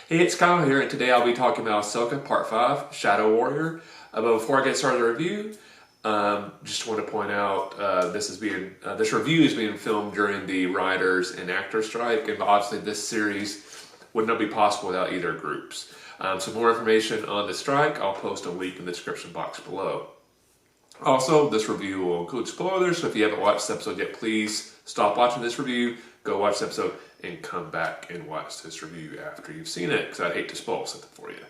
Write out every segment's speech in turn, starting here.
Hey, it's Kyle here, and today I'll be talking about Ahsoka Part 5, Shadow Warrior. But before I get started with the review, just want to point out this review is being filmed during the writers and actors strike, and obviously this series would not be possible without either groups. So more information on the strike, I'll post a link in the description box below. Also, this review will include spoilers, so if you haven't watched this episode yet, please stop watching this review, go watch the episode, and come back and watch this review after you've seen it, because I'd hate to spoil something for you.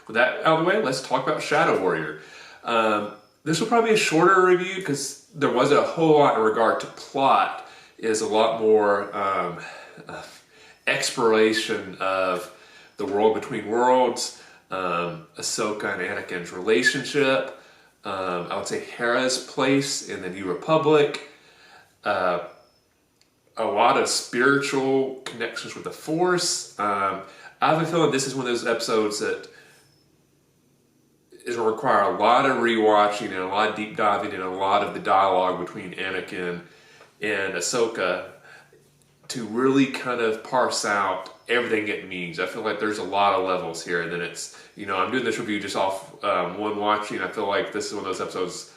With that out of the way, let's talk about Shadow Warrior. This will probably be a shorter review, because there wasn't a whole lot in regard to plot. It's a lot more exploration of the world between worlds, Ahsoka and Anakin's relationship, I would say Hera's place in the New Republic, a lot of spiritual connections with the Force. I have a feeling this is one of those episodes that is going to require a lot of rewatching and a lot of deep diving and a lot of the dialogue between Anakin and Ahsoka to really kind of parse out everything it means. I feel like there's a lot of levels here, and then it's, I'm doing this review just off one watching. I feel like this is one of those episodes,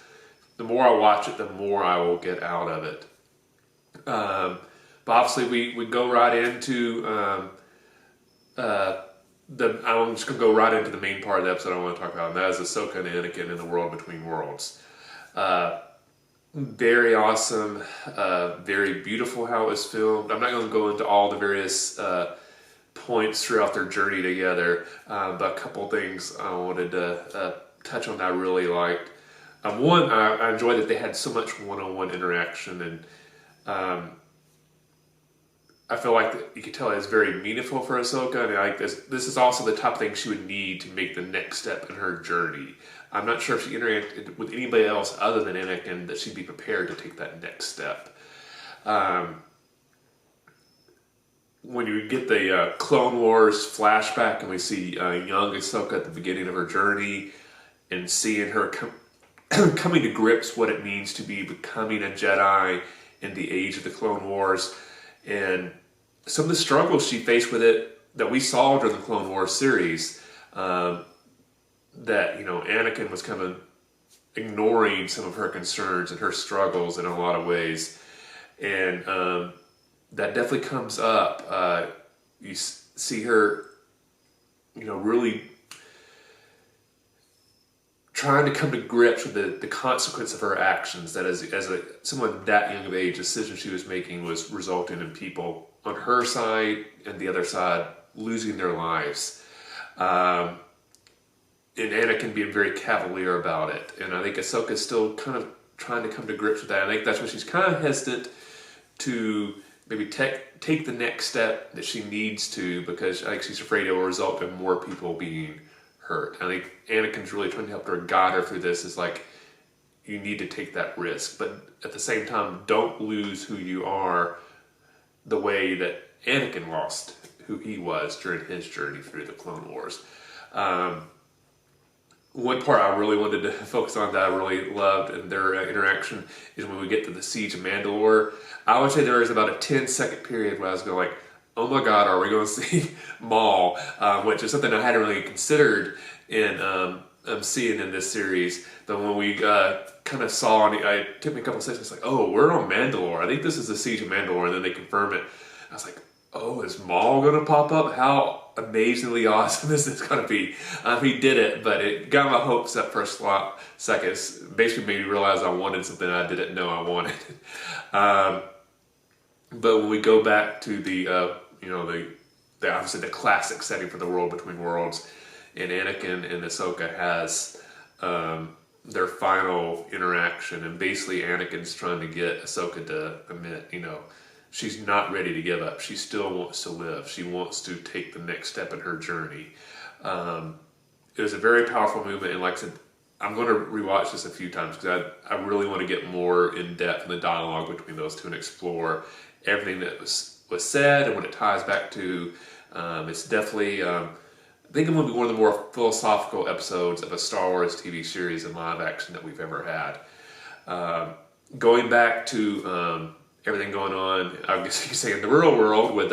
the more I watch it, the more I will get out of it. But obviously we go right into I'm just going to go right into the main part of the episode I want to talk about, and that is Ahsoka and Anakin in the world between worlds. Very awesome, very beautiful how it was filmed. I'm not going to go into all the various points throughout their journey together, but a couple things I wanted to touch on that I really liked. One, I enjoyed that they had so much one-on-one interaction, and I feel like you can tell it's very meaningful for Ahsoka, and like this is also the type of thing she would need to make the next step in her journey. I'm not sure if she interacted with anybody else other than Anakin that she'd be prepared to take that next step. When you get the Clone Wars flashback and we see young Ahsoka at the beginning of her journey and seeing her coming to grips what it means to be becoming a Jedi in the age of the Clone Wars, and some of the struggles she faced with it that we saw during the Clone Wars series, that, Anakin was kind of ignoring some of her concerns and her struggles in a lot of ways. And that definitely comes up. You see her, really trying to come to grips with the consequence of her actions, that as someone that young of age, the decision she was making was resulting in people on her side and the other side losing their lives. And Anakin being very cavalier about it. And I think Ahsoka's still kind of trying to come to grips with that. I think that's why she's kind of hesitant to maybe take the next step that she needs to, because I think she's afraid it will result in more people being hurt. I think Anakin's really trying to help her, guide her through this. Is like, you need to take that risk, but at the same time, don't lose who you are the way that Anakin lost who he was during his journey through the Clone Wars. One part I really wanted to focus on that I really loved in their interaction is when we get to the Siege of Mandalore. I would say there is about a 10-second period where I was going like, oh my God, are we going to see Maul? Which is something I hadn't really considered in seeing in this series. But when we kind of saw, and it took me a couple of seconds, like, oh, we're on Mandalore. I think this is the Siege of Mandalore, and then they confirm it. I was like, oh, is Maul going to pop up? How amazingly awesome is this going to be? He did it, but it got my hopes up for a second. It basically made me realize I wanted something I didn't know I wanted. But when we go back to the obviously the classic setting for the world between worlds, and Anakin and Ahsoka has their final interaction, and basically Anakin's trying to get Ahsoka to admit, she's not ready to give up. She still wants to live. She wants to take the next step in her journey. It was a very powerful movement, and like I said, I'm going to rewatch this a few times because I really want to get more in depth in the dialogue between those two and explore everything that was said and what it ties back to. It's definitely, I think it will be one of the more philosophical episodes of a Star Wars TV series in live action that we've ever had. Going back to everything going on, I guess you could say, in the real world with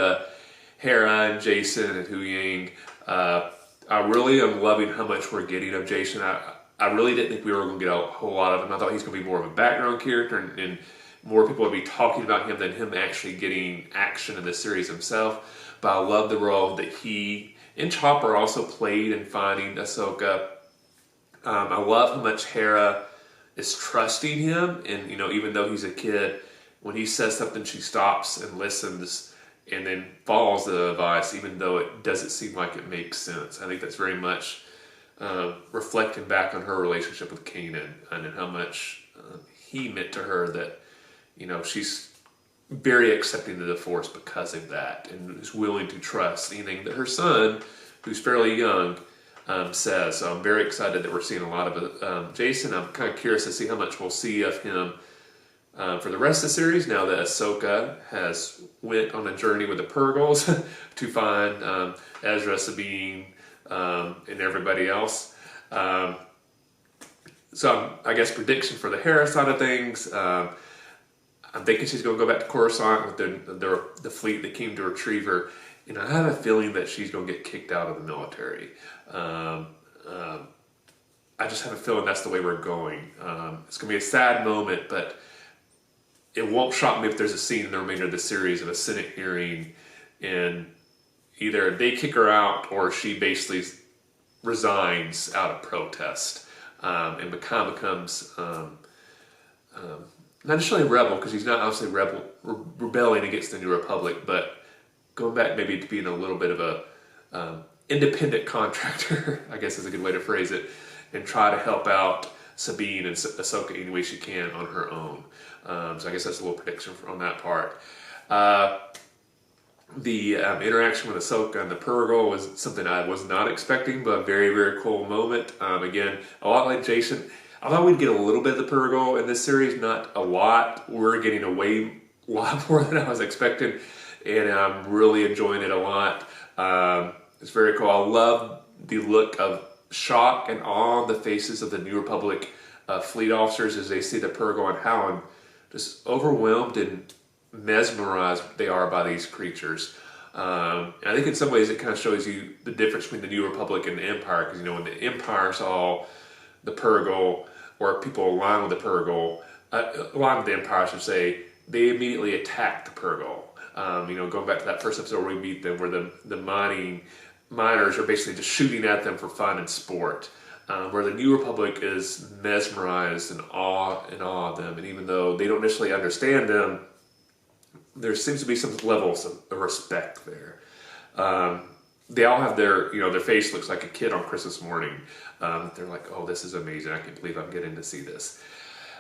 Hera and Jason and Hu Yang, I really am loving how much we're getting of Jason. I really didn't think we were going to get a whole lot of him. I thought he's going to be more of a background character, and more people would be talking about him than him actually getting action in the series himself. But I love the role that he and Chopper also played in finding Ahsoka. I love how much Hera is trusting him, and even though he's a kid, when he says something, she stops and listens, and then follows the advice, even though it doesn't seem like it makes sense. I think that's very much reflecting back on her relationship with Kanan, and how much he meant to her, that she's very accepting of the Force because of that, and is willing to trust anything that her son, who's fairly young, says. So I'm very excited that we're seeing a lot of Jason. I'm kind of curious to see how much we'll see of him for the rest of the series, now that Ahsoka has went on a journey with the Purgles to find Ezra, Sabine, and everybody else. So I guess prediction for the Hera side of things, I'm thinking she's going to go back to Coruscant with the fleet that came to retrieve her. And I have a feeling that she's going to get kicked out of the military. I just have a feeling that's the way we're going. It's going to be a sad moment, but it won't shock me if there's a scene in the remainder of the series of a Senate hearing, and either they kick her out or she basically resigns out of protest, and becomes not necessarily a rebel, because he's not obviously rebelling against the New Republic, but going back maybe to being a little bit of a independent contractor, I guess is a good way to phrase it, and try to help out Sabine and Ahsoka any way she can on her own. So I guess that's a little prediction on that part. The interaction with Ahsoka and the Purgle was something I was not expecting, but a very, very cool moment. Again, a lot like Jason, I thought we'd get a little bit of the Purgle in this series, not a lot. We're getting a lot more than I was expecting, and I'm really enjoying it a lot. It's very cool. I love the look of shock and awe on the faces of the New Republic fleet officers as they see the Purgle, and how just overwhelmed and mesmerized they are by these creatures. And I think in some ways it kind of shows you the difference between the New Republic and the Empire, because when the Empire saw the Purgle, or people aligned with the Purgle, aligned with the Empire I should say, they immediately attacked the Purgle. Going back to that first episode where we meet them, where the miners are basically just shooting at them for fun and sport. Where the New Republic is mesmerized and awe of them, and even though they don't necessarily understand them, there seems to be some level of respect there. They all have their face looks like a kid on Christmas morning. They're like, oh, this is amazing. I can't believe I'm getting to see this.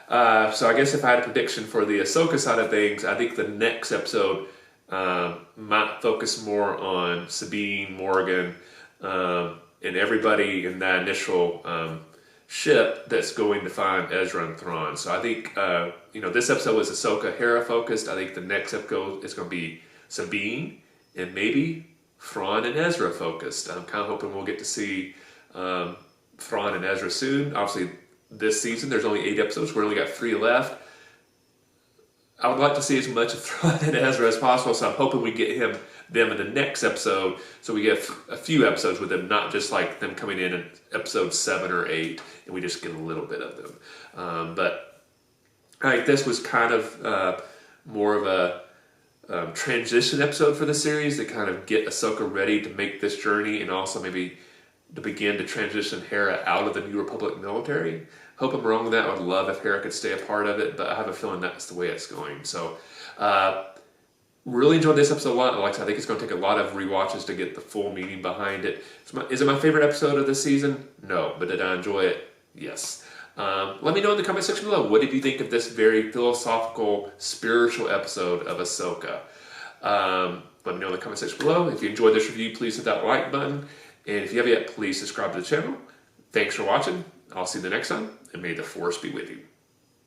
So I guess if I had a prediction for the Ahsoka side of things, I think the next episode might focus more on Sabine, Morgan, and everybody in that initial ship that's going to find Ezra and Thrawn. So I think, this episode was Ahsoka Hera focused. I think the next episode is going to be Sabine and maybe Thrawn and Ezra focused. I'm kind of hoping we'll get to see Thrawn and Ezra soon. Obviously, this season there's only 8 episodes. We only got 3 left. I would like to see as much of Thrawn and Ezra as possible, so I'm hoping we get them in the next episode, so we get a few episodes with them, not just like them coming in episode 7 or 8, and we just get a little bit of them. But I think this was kind of more of a transition episode for the series to kind of get Ahsoka ready to make this journey, and also maybe to begin to transition Hera out of the New Republic military. Hope I'm wrong with that. I would love if Hera could stay a part of it, but I have a feeling that's the way it's going. So, really enjoyed this episode a lot. Like I said, I think it's going to take a lot of rewatches to get the full meaning behind it. Is it my favorite episode of this season? No. But did I enjoy it? Yes. Let me know in the comment section below. What did you think of this very philosophical, spiritual episode of Ahsoka? Let me know in the comment section below. If you enjoyed this review, please hit that like button. And if you haven't yet, please subscribe to the channel. Thanks for watching. I'll see you the next time, and may the Force be with you.